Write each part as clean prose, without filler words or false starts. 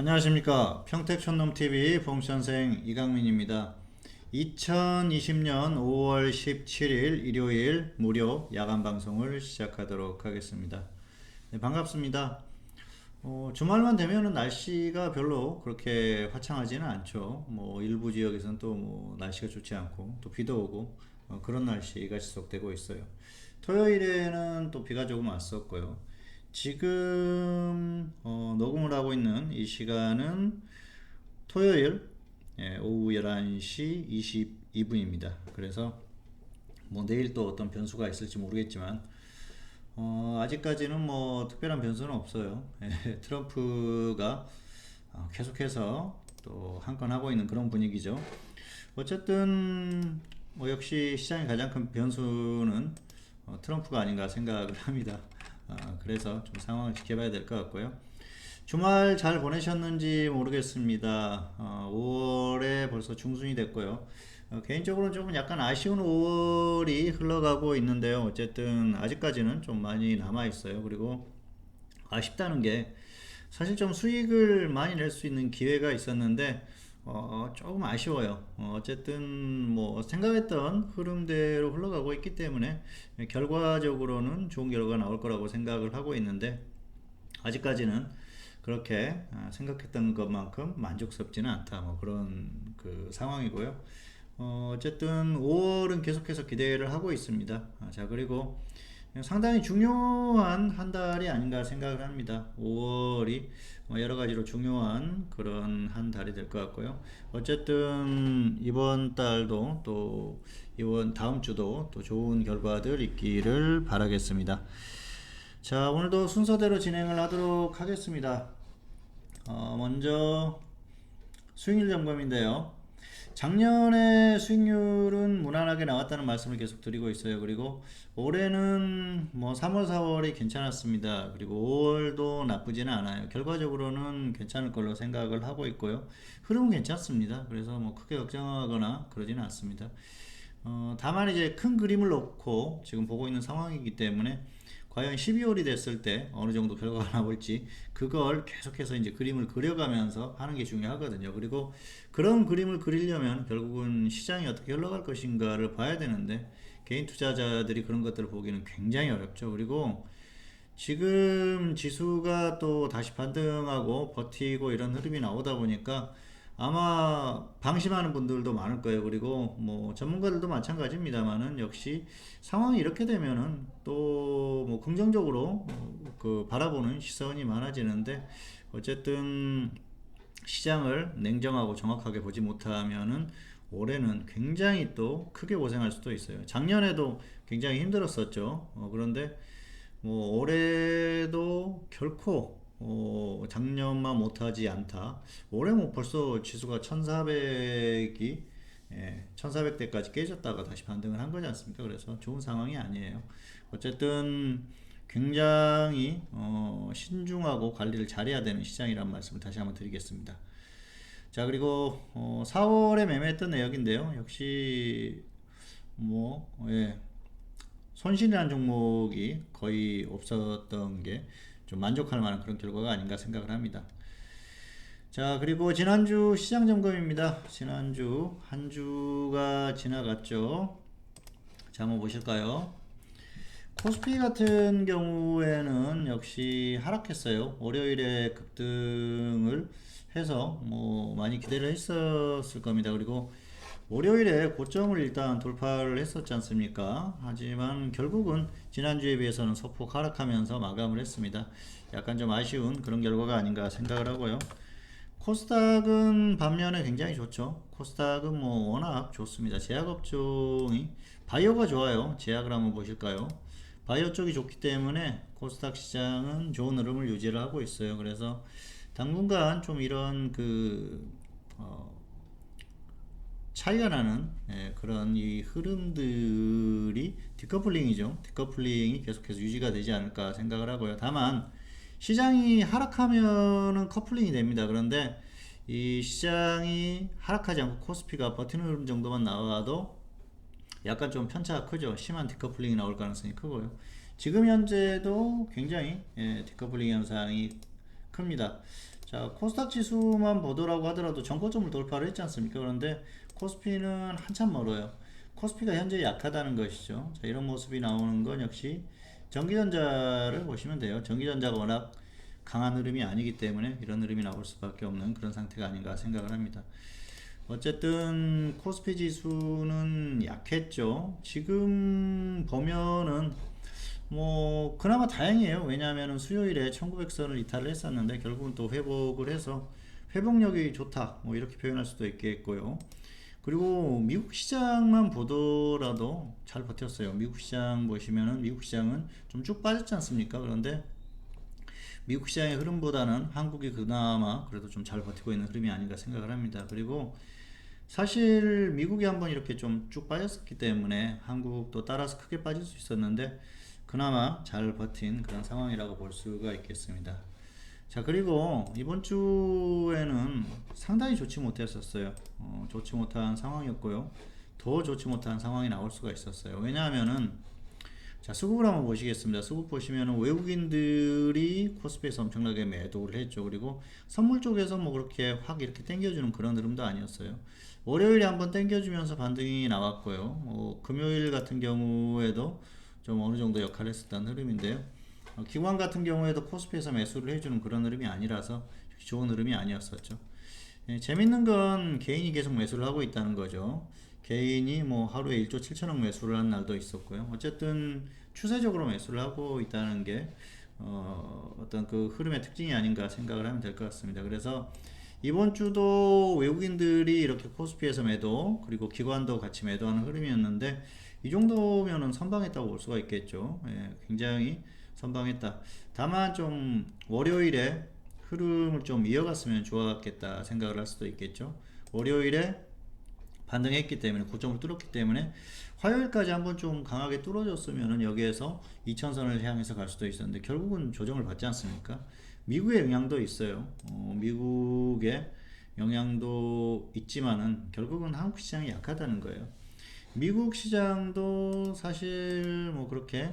안녕하십니까. 평택촌놈TV 봉선생 이강민입니다. 2020년 5월 17일 일요일 무료 야간 방송을 시작하도록 하겠습니다. 네, 반갑습니다. 주말만 되면은 날씨가 별로 그렇게 화창하지는 않죠. 뭐 일부 지역에서는 또 뭐 날씨가 좋지 않고 또 비도 오고 그런 날씨가 지속되고 있어요. 토요일에는 또 비가 조금 왔었고요. 지금 녹음을 하고 있는 이 시간은 토요일 오후 11시 22분입니다. 그래서 뭐 내일 또 어떤 변수가 있을지 모르겠지만 아직까지는 뭐 특별한 변수는 없어요. 트럼프가 계속해서 또 한 건 하고 있는 그런 분위기죠. 어쨌든 뭐 역시 시장의 가장 큰 변수는 트럼프가 아닌가 생각을 합니다. 그래서 좀 상황을 지켜봐야 될 것 같고요. 주말 잘 보내셨는지 모르겠습니다. 5월에 벌써 중순이 됐고요. 개인적으로는 조금 약간 아쉬운 5월이 흘러가고 있는데요. 어쨌든 아직까지는 좀 많이 남아 있어요. 그리고 아쉽다는 게 사실 좀 수익을 많이 낼 수 있는 기회가 있었는데 조금 아쉬워요. 어쨌든 뭐 생각했던 흐름대로 흘러가고 있기 때문에 결과적으로는 좋은 결과가 나올 거라고 생각을 하고 있는데 아직까지는 그렇게 생각했던 것만큼 만족스럽지는 않다. 뭐 그런 그 상황이고요. 어쨌든 5월은 계속해서 기대를 하고 있습니다. 자, 그리고 상당히 중요한 한 달이 아닌가 생각을 합니다. 5월이 여러 가지로 중요한 그런 한 달이 될 것 같고요. 어쨌든 이번 달도 또 이번 다음 주도 또 좋은 결과들 있기를 바라겠습니다. 자, 오늘도 순서대로 진행을 하도록 하겠습니다. 먼저 수익률 점검인데요. 작년에 수익률은 무난하게 나왔다는 말씀을 계속 드리고 있어요. 그리고 올해는 뭐 3월, 4월이 괜찮았습니다. 그리고 5월도 나쁘지는 않아요. 결과적으로는 괜찮을 걸로 생각을 하고 있고요. 흐름은 괜찮습니다. 그래서 뭐 크게 걱정하거나 그러지는 않습니다. 다만 이제 큰 그림을 놓고 지금 보고 있는 상황이기 때문에 과연 12월이 됐을 때 어느 정도 결과가 나올지 그걸 계속해서 이제 그림을 그려가면서 하는 게 중요하거든요. 그리고 그런 그림을 그리려면 결국은 시장이 어떻게 흘러갈 것인가를 봐야 되는데 개인 투자자들이 그런 것들을 보기는 굉장히 어렵죠. 그리고 지금 지수가 또 다시 반등하고 버티고 이런 흐름이 나오다 보니까 아마 방심하는 분들도 많을 거예요. 그리고 뭐 전문가들도 마찬가지입니다만은 역시 상황이 이렇게 되면은 또 뭐 긍정적으로 그 바라보는 시선이 많아지는데 어쨌든 시장을 냉정하고 정확하게 보지 못하면은 올해는 굉장히 또 크게 고생할 수도 있어요. 작년에도 굉장히 힘들었었죠. 그런데 뭐 올해도 결코 작년만 못하지 않다. 올해 뭐 벌써 지수가 1400이 1400대까지 깨졌다가 다시 반등을 한 거지 않습니까? 그래서 좋은 상황이 아니에요. 어쨌든 굉장히 신중하고 관리를 잘해야 되는 시장이란 말씀을 다시 한번 드리겠습니다. 자, 그리고 4월에 매매했던 내역인데요. 역시 뭐 손실이라는 종목이 거의 없었던 게 좀 만족할 만한 그런 결과가 아닌가 생각을 합니다. 자, 그리고 지난주 시장 점검입니다. 지난주 한 주가 지나갔죠. 자, 한번 보실까요? 코스피 같은 경우에는 역시 하락했어요. 월요일에 급등을 해서 뭐 많이 기대를 했었을 겁니다. 그리고 월요일에 고점을 일단 돌파를 했었지 않습니까? 하지만 결국은 지난주에 비해서는 소폭 하락하면서 마감을 했습니다. 약간 좀 아쉬운 그런 결과가 아닌가 생각을 하고요. 코스닥은 반면에 굉장히 좋죠. 코스닥은 뭐 워낙 좋습니다. 제약업종이 바이오가 좋아요. 제약을 한번 보실까요? 바이오 쪽이 좋기 때문에 코스닥 시장은 좋은 흐름을 유지를 하고 있어요. 그래서 당분간 좀 이런 차이가 나는 그런 이 흐름들이 디커플링이죠. 디커플링이 계속해서 유지가 되지 않을까 생각을 하고요. 다만 시장이 하락하면은 커플링이 됩니다. 그런데 이 시장이 하락하지 않고 코스피가 버티는 흐름 정도만 나와도 약간 좀 편차가 크죠. 심한 디커플링이 나올 가능성이 크고요. 지금 현재도 굉장히 디커플링 현상이 큽니다. 자, 코스닥 지수만 보더라고 하더라도 전고점을 돌파를 했지 않습니까? 그런데 코스피는 한참 멀어요. 코스피가 현재 약하다는 것이죠. 자, 이런 모습이 나오는 건 역시 전기전자를 보시면 돼요. 전기전자가 워낙 강한 흐름이 아니기 때문에 이런 흐름이 나올 수밖에 없는 그런 상태가 아닌가 생각을 합니다. 어쨌든 코스피 지수는 약했죠. 지금 보면은 뭐 그나마 다행이에요. 왜냐하면 수요일에 1900선을 이탈을 했었는데 결국은 또 회복을 해서 회복력이 좋다, 뭐 이렇게 표현할 수도 있겠고요. 그리고 미국 시장만 보더라도 잘 버텼어요. 미국 시장 보시면은 미국 시장은 좀 쭉 빠졌지 않습니까? 그런데 미국 시장의 흐름보다는 한국이 그나마 그래도 좀 잘 버티고 있는 흐름이 아닌가 생각을 합니다. 그리고 사실 미국이 한번 이렇게 좀 쭉 빠졌었기 때문에 한국도 따라서 크게 빠질 수 있었는데 그나마 잘 버틴 그런 상황이라고 볼 수가 있겠습니다. 자, 그리고 이번 주에는 상당히 좋지 못했었어요. 좋지 못한 상황이었고요. 더 좋지 못한 상황이 나올 수가 있었어요. 왜냐하면은 자, 수급을 한번 보시겠습니다. 수급 보시면은 외국인들이 코스피에서 엄청나게 매도를 했죠. 그리고 선물 쪽에서 뭐 그렇게 확 이렇게 당겨주는 그런 흐름도 아니었어요. 월요일에 한번 당겨주면서 반등이 나왔고요. 금요일 같은 경우에도 좀 어느 정도 역할을 했었다는 흐름인데요. 기관 같은 경우에도 코스피에서 매수를 해주는 그런 흐름이 아니라서 좋은 흐름이 아니었었죠. 재밌는 건 개인이 계속 매수를 하고 있다는 거죠. 개인이 뭐 하루에 1조 7천억 매수를 한 날도 있었고요. 어쨌든 추세적으로 매수를 하고 있다는 게 어떤 그 흐름의 특징이 아닌가 생각을 하면 될 것 같습니다. 그래서 이번 주도 외국인들이 이렇게 코스피에서 매도, 그리고 기관도 같이 매도하는 흐름이었는데 이 정도면은 선방했다고 볼 수가 있겠죠. 예, 굉장히 선방했다. 다만 좀 월요일에 흐름을 좀 이어갔으면 좋았겠다 생각을 할 수도 있겠죠. 월요일에 반등했기 때문에 고점을 뚫었기 때문에 화요일까지 한번 좀 강하게 뚫어줬으면은 여기에서 2000선을 향해서 갈 수도 있었는데 결국은 조정을 받지 않습니까? 미국의 영향도 있어요. 미국의 영향도 있지만은 결국은 한국 시장이 약하다는 거예요. 미국 시장도 사실 뭐 그렇게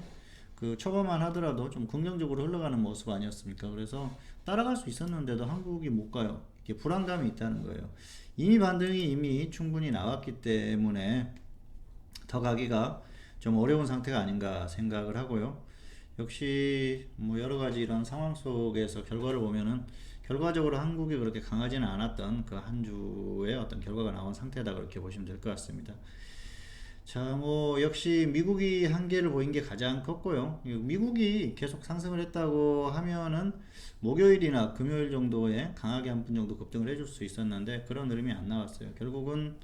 그 초반만 하더라도 좀 긍정적으로 흘러가는 모습 아니었습니까? 그래서 따라갈 수 있었는데도 한국이 못 가요. 이게 불안감이 있다는 거예요. 이미 반등이 이미 충분히 나왔기 때문에 더 가기가 좀 어려운 상태가 아닌가 생각을 하고요. 역시 뭐 여러 가지 이런 상황 속에서 결과를 보면은 결과적으로 한국이 그렇게 강하지는 않았던 그 한 주의 어떤 결과가 나온 상태다, 그렇게 보시면 될 것 같습니다. 자, 뭐 역시 미국이 한계를 보인 게 가장 컸고요. 미국이 계속 상승을 했다고 하면은 목요일이나 금요일 정도에 강하게 한 분 정도 급등을 해줄 수 있었는데 그런 흐름이 안 나왔어요. 결국은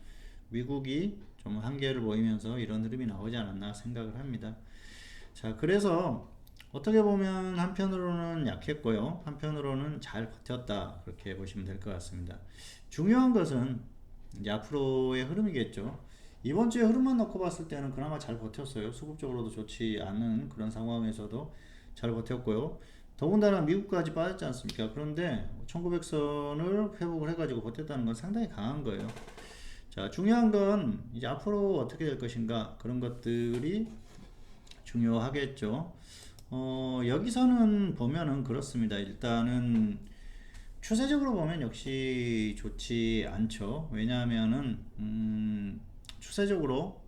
미국이 좀 한계를 보이면서 이런 흐름이 나오지 않았나 생각을 합니다. 자, 그래서 어떻게 보면 한편으로는 약했고요, 한편으로는 잘 버텼다, 그렇게 보시면 될 것 같습니다. 중요한 것은 이제 앞으로의 흐름이겠죠. 이번 주에 흐름만 놓고 봤을 때는 그나마 잘 버텼어요. 수급적으로도 좋지 않은 그런 상황에서도 잘 버텼고요. 더군다나 미국까지 빠졌지 않습니까? 그런데 1900선을 회복을 해가지고 버텼다는 건 상당히 강한 거예요. 자, 중요한 건 이제 앞으로 어떻게 될 것인가, 그런 것들이 중요하겠죠. 여기서는 보면은 그렇습니다. 일단은 추세적으로 보면 역시 좋지 않죠. 왜냐하면은 추세적으로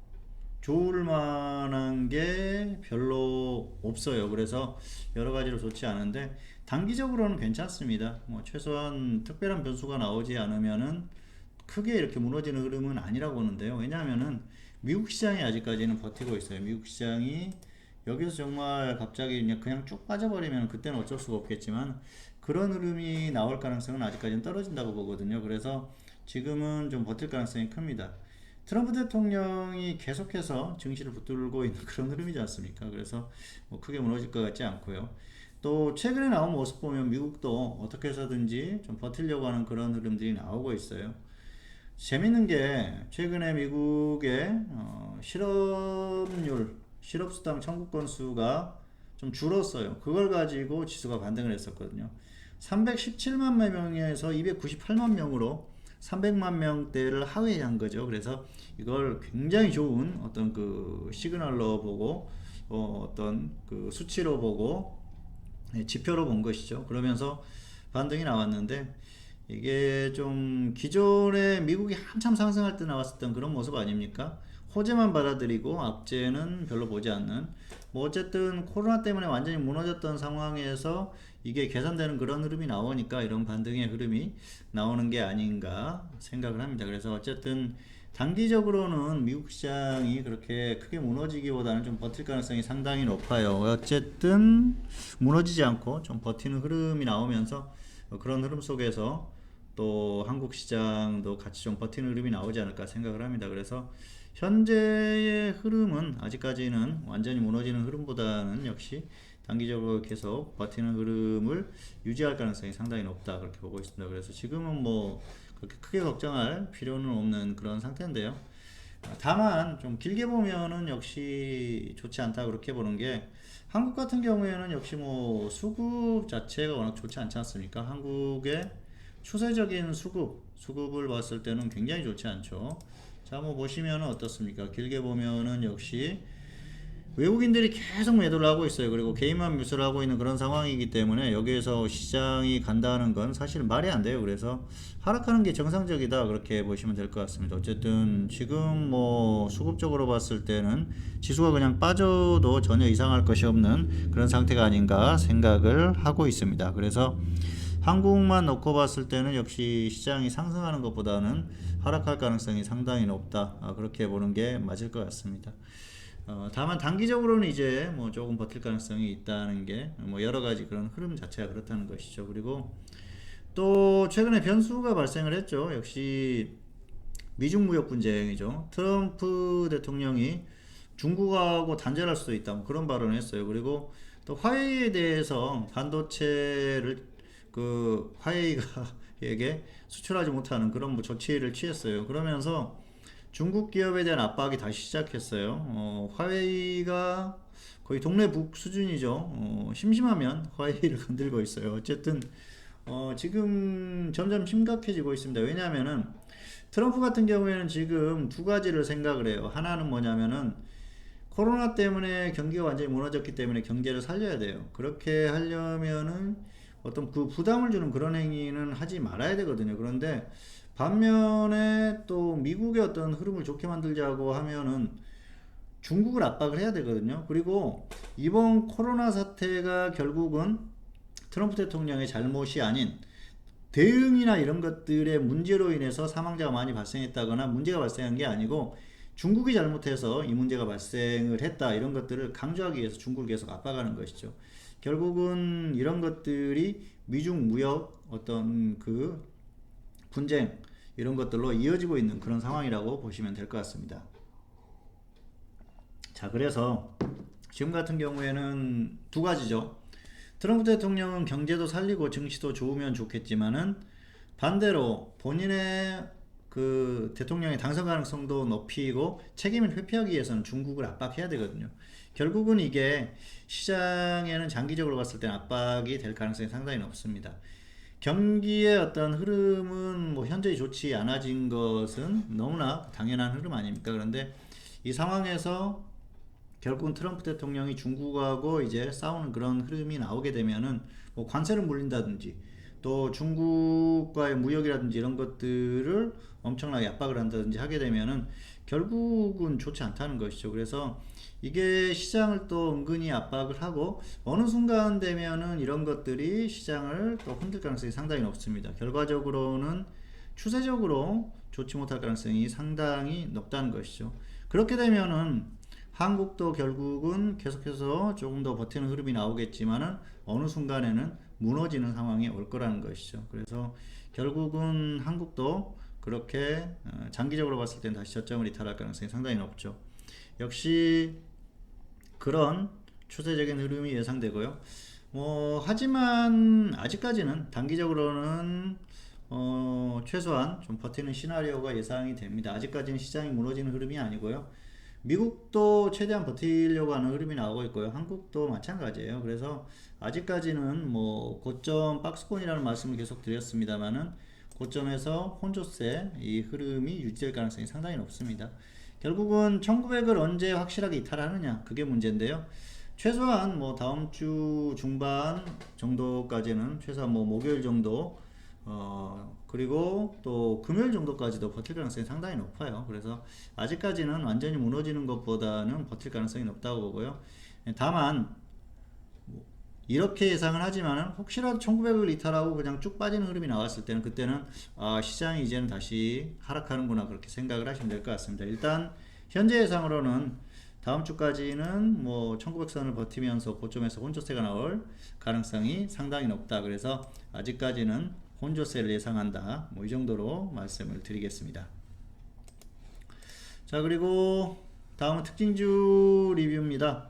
좋을 만한 게 별로 없어요. 그래서 여러 가지로 좋지 않은데 단기적으로는 괜찮습니다. 뭐 최소한 특별한 변수가 나오지 않으면은 크게 이렇게 무너지는 흐름은 아니라고 보는데요. 왜냐하면은 미국 시장이 아직까지는 버티고 있어요. 미국 시장이 여기서 정말 갑자기 그냥 쭉 빠져버리면 그때는 어쩔 수가 없겠지만 그런 흐름이 나올 가능성은 아직까지는 떨어진다고 보거든요. 그래서 지금은 좀 버틸 가능성이 큽니다. 트럼프 대통령이 계속해서 증시를 붙들고 있는 그런 흐름이지 않습니까? 그래서 뭐 크게 무너질 것 같지 않고요. 또 최근에 나온 모습 보면 미국도 어떻게 해서든지 좀 버틸려고 하는 그런 흐름들이 나오고 있어요. 재밌는 게 최근에 미국의 실업수당 청구 건수가 좀 줄었어요. 그걸 가지고 지수가 반등을 했었거든요. 317만 명에서 298만 명으로 300만 명대를 하회한 거죠. 그래서 이걸 굉장히 좋은 어떤 그 시그널로 보고 어떤 그 수치로 보고 지표로 본 것이죠. 그러면서 반등이 나왔는데 이게 좀 기존에 미국이 한참 상승할 때 나왔었던 그런 모습 아닙니까? 호재만 받아들이고 악재는 별로 보지 않는, 뭐 어쨌든 코로나 때문에 완전히 무너졌던 상황에서 이게 개선되는 그런 흐름이 나오니까 이런 반등의 흐름이 나오는 게 아닌가 생각을 합니다. 그래서 어쨌든 단기적으로는 미국 시장이 그렇게 크게 무너지기보다는 좀 버틸 가능성이 상당히 높아요. 어쨌든 무너지지 않고 좀 버티는 흐름이 나오면서 그런 흐름 속에서 또 한국 시장도 같이 좀 버티는 흐름이 나오지 않을까 생각을 합니다. 그래서 현재의 흐름은 아직까지는 완전히 무너지는 흐름보다는 역시 단기적으로 계속 버티는 흐름을 유지할 가능성이 상당히 높다, 그렇게 보고 있습니다. 그래서 지금은 뭐 그렇게 크게 걱정할 필요는 없는 그런 상태인데요. 다만 좀 길게 보면은 역시 좋지 않다, 그렇게 보는 게, 한국 같은 경우에는 역시 뭐 수급 자체가 워낙 좋지 않지 않습니까? 한국의 추세적인 수급을 봤을 때는 굉장히 좋지 않죠. 자, 뭐 보시면은 어떻습니까? 길게 보면은 역시 외국인들이 계속 매도를 하고 있어요. 그리고 개인만 매수를 하고 있는 그런 상황이기 때문에 여기에서 시장이 간다는 건 사실 말이 안 돼요. 그래서 하락하는 게 정상적이다, 그렇게 보시면 될 것 같습니다. 어쨌든 지금 뭐 수급적으로 봤을 때는 지수가 그냥 빠져도 전혀 이상할 것이 없는 그런 상태가 아닌가 생각을 하고 있습니다. 그래서 한국만 놓고 봤을 때는 역시 시장이 상승하는 것보다는 하락할 가능성이 상당히 높다, 그렇게 보는 게 맞을 것 같습니다. 다만 단기적으로는 이제 뭐 조금 버틸 가능성이 있다는 게 뭐 여러 가지 그런 흐름 자체가 그렇다는 것이죠. 그리고 또 최근에 변수가 발생을 했죠. 역시 미중 무역 분쟁이죠. 트럼프 대통령이 중국하고 단절할 수도 있다, 뭐 그런 발언을 했어요. 그리고 또 화웨이에 대해서 반도체를 화웨이가에게 수출하지 못하는 그런 뭐 조치를 취했어요. 그러면서 중국 기업에 대한 압박이 다시 시작했어요. 화웨이가 거의 동네 북 수준이죠. 심심하면 화웨이를 건들고 있어요. 어쨌든 지금 점점 심각해지고 있습니다. 왜냐하면은 트럼프 같은 경우에는 지금 두 가지를 생각을 해요. 하나는 뭐냐면은 코로나 때문에 경기가 완전히 무너졌기 때문에 경제를 살려야 돼요. 그렇게 하려면은 어떤 그 부담을 주는 그런 행위는 하지 말아야 되거든요. 그런데 반면에 또 미국의 어떤 흐름을 좋게 만들자고 하면은 중국을 압박을 해야 되거든요. 그리고 이번 코로나 사태가 결국은 트럼프 대통령의 잘못이 아닌 대응이나 이런 것들의 문제로 인해서 사망자가 많이 발생했다거나 문제가 발생한 게 아니고 중국이 잘못해서 이 문제가 발생을 했다, 이런 것들을 강조하기 위해서 중국을 계속 압박하는 것이죠. 결국은 이런 것들이 미중 무역 어떤 그 분쟁, 이런 것들로 이어지고 있는 그런 상황이라고 보시면 될 것 같습니다. 자, 그래서 지금 같은 경우에는 두 가지죠. 트럼프 대통령은 경제도 살리고 증시도 좋으면 좋겠지만은 반대로 본인의 그 대통령의 당선 가능성도 높이고 책임을 회피하기 위해서는 중국을 압박해야 되거든요. 결국은 이게 시장에는 장기적으로 봤을 때 압박이 될 가능성이 상당히 높습니다. 경기의 어떤 흐름은 뭐 현저히 좋지 않아진 것은 너무나 당연한 흐름 아닙니까? 그런데 이 상황에서 결국은 트럼프 대통령이 중국하고 이제 싸우는 그런 흐름이 나오게 되면은 뭐 관세를 물린다든지 또 중국과의 무역이라든지 이런 것들을 엄청나게 압박을 한다든지 하게 되면은 결국은 좋지 않다는 것이죠. 그래서 이게 시장을 또 은근히 압박을 하고 어느 순간 되면은 이런 것들이 시장을 또 흔들 가능성이 상당히 높습니다. 결과적으로는 추세적으로 좋지 못할 가능성이 상당히 높다는 것이죠. 그렇게 되면은 한국도 결국은 계속해서 조금 더 버티는 흐름이 나오겠지만은 어느 순간에는 무너지는 상황이 올 거라는 것이죠. 그래서 결국은 한국도 그렇게 장기적으로 봤을 땐 다시 저점을 이탈할 가능성이 상당히 높죠. 역시 그런 추세적인 흐름이 예상되고요. 하지만 아직까지는 단기적으로는 최소한 좀 버티는 시나리오가 예상이 됩니다. 아직까지는 시장이 무너지는 흐름이 아니고요. 미국도 최대한 버티려고 하는 흐름이 나오고 있고요. 한국도 마찬가지예요. 그래서 아직까지는 뭐 고점 박스권이라는 말씀을 계속 드렸습니다만은 고점에서 혼조세 이 흐름이 유지될 가능성이 상당히 높습니다. 결국은 1900을 언제 확실하게 이탈하느냐, 그게 문제인데요. 최소한 뭐 다음 주 중반 정도까지는 최소한 뭐 목요일 정도 그리고 또 금요일 정도까지도 버틸 가능성이 상당히 높아요. 그래서 아직까지는 완전히 무너지는 것보다는 버틸 가능성이 높다고 보고요. 다만 이렇게 예상을 하지만은 혹시라도 1900을 이탈하고 그냥 쭉 빠지는 흐름이 나왔을 때는 그때는 시장이 이제는 다시 하락하는구나 그렇게 생각을 하시면 될 것 같습니다. 일단 현재 예상으로는 다음 주까지는 뭐 1900선을 버티면서 고점에서 혼조세가 나올 가능성이 상당히 높다. 그래서 아직까지는 혼조세를 예상한다. 뭐 이 정도로 말씀을 드리겠습니다. 자, 그리고 다음은 특징주 리뷰입니다.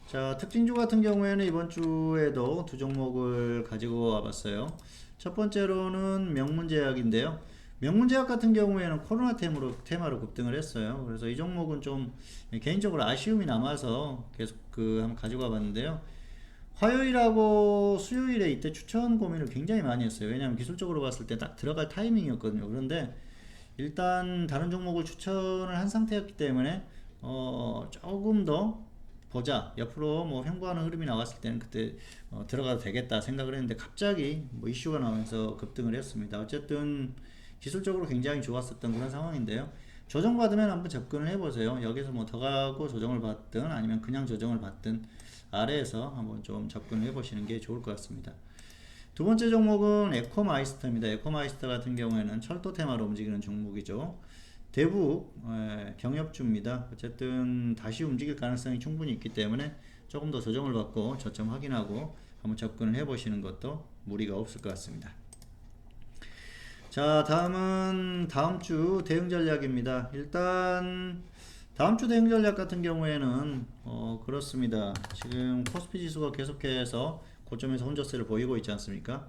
자, 특징주 같은 경우에는 이번 주에도 두 종목을 가지고 와봤어요. 첫 번째로는 명문제약인데요. 명문제약 같은 경우에는 코로나 테마로 급등을 했어요. 그래서 이 종목은 좀 개인적으로 아쉬움이 남아서 계속 한번 가지고 와봤는데요. 화요일하고 수요일에 이때 추천 고민을 굉장히 많이 했어요. 왜냐하면 기술적으로 봤을 때 딱 들어갈 타이밍이었거든요. 그런데 일단 다른 종목을 추천을 한 상태였기 때문에 조금 더 보자. 옆으로 뭐 횡보하는 흐름이 나왔을 때는 그때 들어가도 되겠다 생각을 했는데 갑자기 뭐 이슈가 나오면서 급등을 했습니다. 어쨌든 기술적으로 굉장히 좋았었던 그런 상황인데요. 조정받으면 한번 접근을 해보세요. 여기서 뭐 더 가고 조정을 받든 아니면 그냥 조정을 받든 아래에서 한번 좀 접근을 해보시는 게 좋을 것 같습니다. 두 번째 종목은 에코마이스터입니다. 에코마이스터 같은 경우에는 철도 테마로 움직이는 종목이죠. 대북 경협주입니다. 어쨌든 다시 움직일 가능성이 충분히 있기 때문에 조금 더 조정을 받고 저점 확인하고 한번 접근을 해보시는 것도 무리가 없을 것 같습니다. 자, 다음은 다음 주 대응 전략입니다. 일단 다음 주 대응 전략 같은 경우에는 그렇습니다. 지금 코스피 지수가 계속해서 고점에서 혼조세를 보이고 있지 않습니까?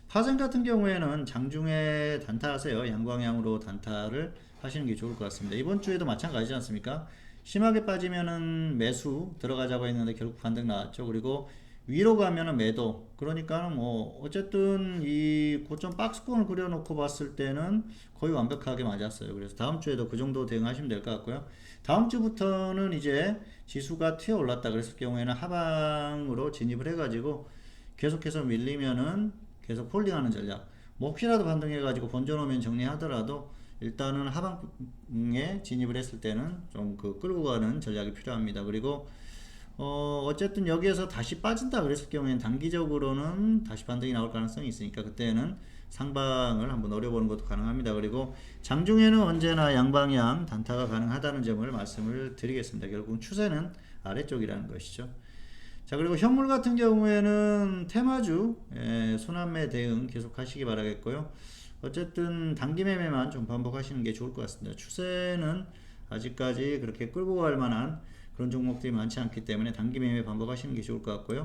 파생 같은 경우에는 장중에 단타하세요. 양방향으로 단타를 하시는 게 좋을 것 같습니다. 이번 주에도 마찬가지지 않습니까? 심하게 빠지면은 매수 들어가자고 했는데 결국 반등 나왔죠. 그리고 위로 가면은 매도. 그러니까는 뭐 어쨌든 이 고점 박스권을 그려놓고 봤을 때는 거의 완벽하게 맞았어요. 그래서 다음 주에도 그 정도 대응하시면 될 것 같고요. 다음 주부터는 이제 지수가 튀어 올랐다 그랬을 경우에는 하방으로 진입을 해가지고 계속해서 밀리면은 계속 홀딩하는 전략. 뭐 혹시라도 반등해가지고 번져놓으면 정리하더라도 일단은 하방에 진입을 했을 때는 좀 끌고 가는 전략이 필요합니다. 그리고 어쨌든 여기에서 다시 빠진다 그랬을 경우에는 단기적으로는 다시 반등이 나올 가능성이 있으니까 그때는 상방을 한번 노려보는 것도 가능합니다. 그리고 장중에는 언제나 양방향 단타가 가능하다는 점을 말씀을 드리겠습니다. 결국은 추세는 아래쪽이라는 것이죠. 자, 그리고 현물 같은 경우에는 테마주 순환매 대응 계속 하시기 바라겠고요. 어쨌든 단기 매매만 좀 반복하시는 게 좋을 것 같습니다. 추세는 아직까지 그렇게 끌고 갈 만한 그런 종목들이 많지 않기 때문에 단기 매매 반복하시는 게 좋을 것 같고요.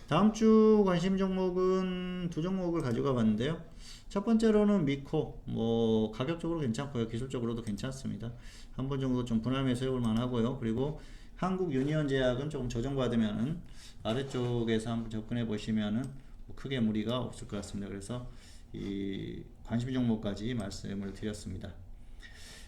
다음 주 관심 종목은 두 종목을 가져가 봤는데요. 첫 번째로는 미코, 뭐 가격적으로 괜찮고요. 기술적으로도 괜찮습니다. 한 번 정도 좀 분할 매수해볼 만하고요. 그리고 한국 유니온 제약은 조금 조정받으면은 아래쪽에서 한번 접근해 보시면은 뭐 크게 무리가 없을 것 같습니다. 그래서 이 관심 종목까지 말씀을 드렸습니다.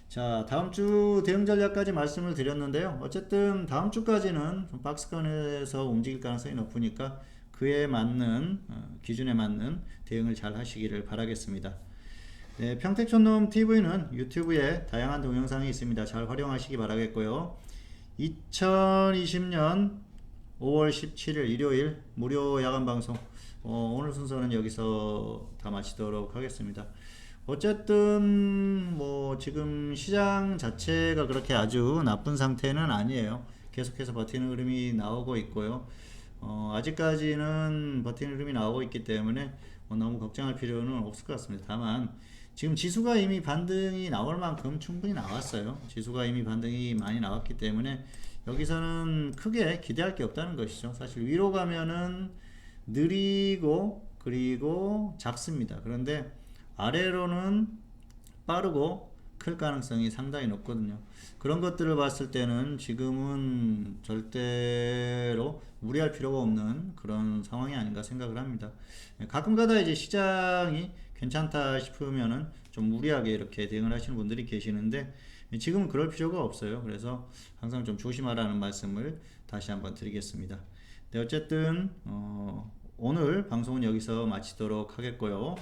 자, 다음 주 대응 전략까지 말씀을 드렸는데요. 어쨌든 다음 주까지는 좀 박스권에서 움직일 가능성이 높으니까 그에 맞는 기준에 맞는 대응을 잘 하시기를 바라겠습니다. 네, 평택촌놈 TV는 유튜브에 다양한 동영상이 있습니다. 잘 활용하시기 바라겠고요. 2020년 5월 17일 일요일 무료 야간 방송 오늘 순서는 여기서 다 마치도록 하겠습니다. 어쨌든 뭐 지금 시장 자체가 그렇게 아주 나쁜 상태는 아니에요. 계속해서 버티는 흐름이 나오고 있고요. 아직까지는 버티는 흐름이 나오고 있기 때문에 너무 걱정할 필요는 없을 것 같습니다. 다만 지금 지수가 이미 반등이 나올 만큼 충분히 나왔어요. 지수가 이미 반등이 많이 나왔기 때문에 여기서는 크게 기대할 게 없다는 것이죠. 사실 위로 가면은 느리고 그리고 작습니다. 그런데 아래로는 빠르고 클 가능성이 상당히 높거든요. 그런 것들을 봤을 때는 지금은 절대로 무리할 필요가 없는 그런 상황이 아닌가 생각을 합니다. 가끔가다 이제 시장이 괜찮다 싶으면은 좀 무리하게 이렇게 대응을 하시는 분들이 계시는데 지금은 그럴 필요가 없어요. 그래서 항상 좀 조심하라는 말씀을 다시 한번 드리겠습니다. 네, 어쨌든 오늘 방송은 여기서 마치도록 하겠고요.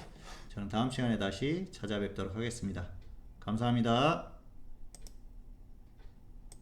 저는 다음 시간에 다시 찾아뵙도록 하겠습니다. 감사합니다.